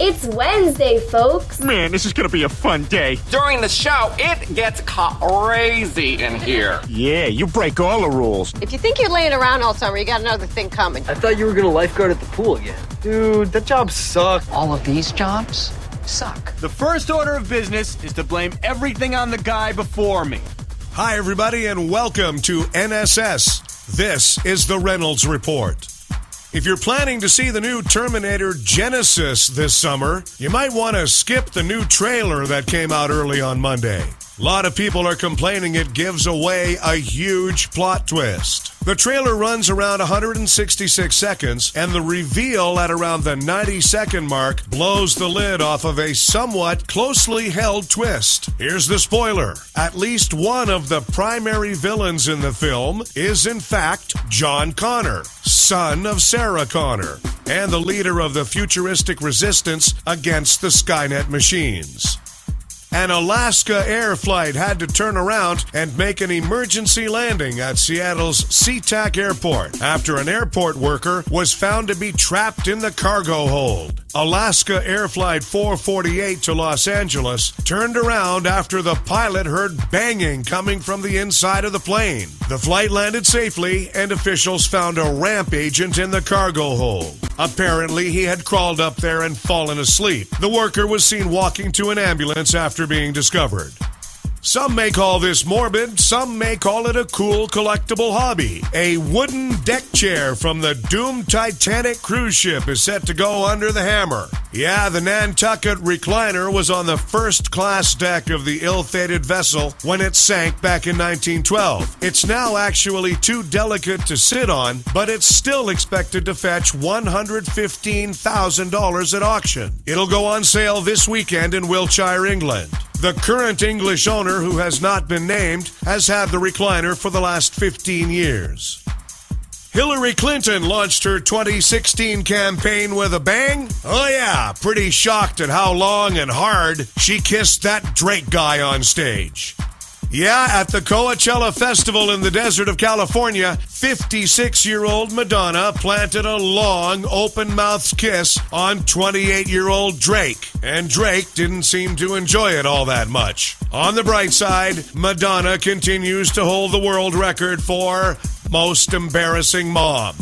It's Wednesday, folks. Man, this is gonna be a fun day. During the show, it gets crazy in here. Yeah, you break all the rules. If you think you're laying around all summer, you got another thing coming. I thought you were gonna lifeguard at the pool again. Dude, that job sucked. All of these jobs suck. The first order of business is to blame everything on the guy before me. Hi, everybody, and welcome to NSS. This is the Reynolds Report. If you're planning to see the new Terminator Genisys this summer, you might want to skip the new trailer that came out early on Monday. A lot of people are complaining it gives away a huge plot twist. The trailer runs around 166 seconds, and the reveal at around the 90-second mark blows the lid off of a somewhat closely held twist. Here's the spoiler. At least one of the primary villains in the film is, in fact, John Connor, son of Sarah Connor, and the leader of the futuristic resistance against the Skynet machines. An Alaska Air flight had to turn around and make an emergency landing at Seattle's SeaTac Airport after an airport worker was found to be trapped in the cargo hold. Alaska Air Flight 448 to Los Angeles turned around after the pilot heard banging coming from the inside of the plane. The flight landed safely, and officials found a ramp agent in the cargo hold. Apparently, he had crawled up there and fallen asleep. The worker was seen walking to an ambulance after being discovered. Some may call this morbid, some may call it a cool collectible hobby. A wooden deck chair from the doomed Titanic cruise ship is set to go under the hammer. Yeah, the Nantucket recliner was on the first class deck of the ill-fated vessel when it sank back in 1912. It's now actually too delicate to sit on, but it's still expected to fetch $115,000 at auction. It'll go on sale this weekend in Wiltshire, England. The current English owner, who has not been named, has had the recliner for the last 15 years. Hillary Clinton launched her 2016 campaign with a bang? Oh yeah, pretty shocked at how long and hard she kissed that Drake guy on stage. Yeah, at the Coachella Festival in the desert of California, 56-year-old Madonna planted a long, open-mouthed kiss on 28-year-old Drake, and Drake didn't seem to enjoy it all that much. On the bright side, Madonna continues to hold the world record for most embarrassing mom.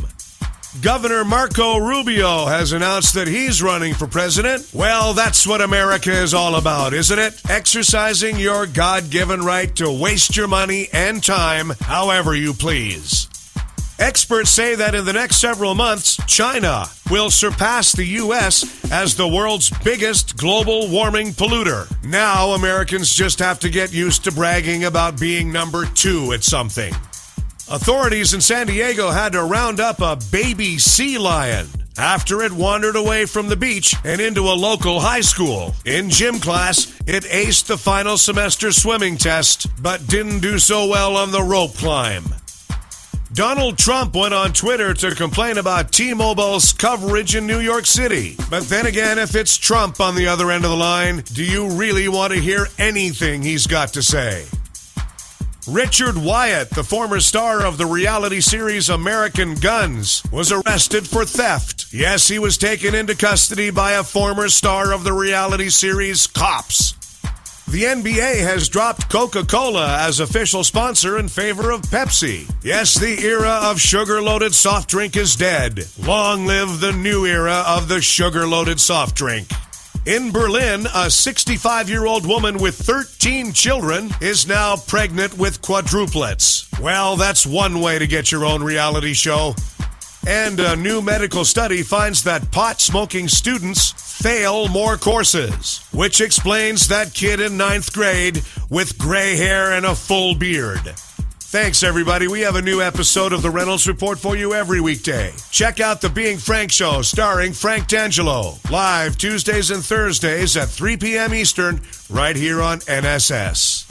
Governor Marco Rubio has announced that he's running for president. Well, that's what America is all about, isn't it? Exercising your God-given right to waste your money and time however you please. Experts say that in the next several months, China will surpass the U.S. as the world's biggest global warming polluter. Now, Americans just have to get used to bragging about being number 2 at something. Authorities in San Diego had to round up a baby sea lion after it wandered away from the beach and into a local high school. In gym class, it aced the final semester swimming test, but didn't do so well on the rope climb. Donald Trump went on Twitter to complain about T-Mobile's coverage in New York City. But then again, if it's Trump on the other end of the line, do you really want to hear anything he's got to say? Richard Wyatt, the former star of the reality series American Guns, was arrested for theft. Yes, he was taken into custody by a former star of the reality series Cops. The NBA has dropped Coca-Cola as official sponsor in favor of Pepsi. Yes, the era of sugar-loaded soft drink is dead. Long live the new era of the sugar-loaded soft drink. In Berlin, a 65-year-old woman with 13 children is now pregnant with quadruplets. Well, that's one way to get your own reality show. And a new medical study finds that pot-smoking students fail more courses, which explains that kid in 9th grade with gray hair and a full beard. Thanks, everybody. We have a new episode of the Reynolds Report for you every weekday. Check out the Being Frank Show starring Frank D'Angelo, live Tuesdays and Thursdays at 3 p.m. Eastern, right here on NSS.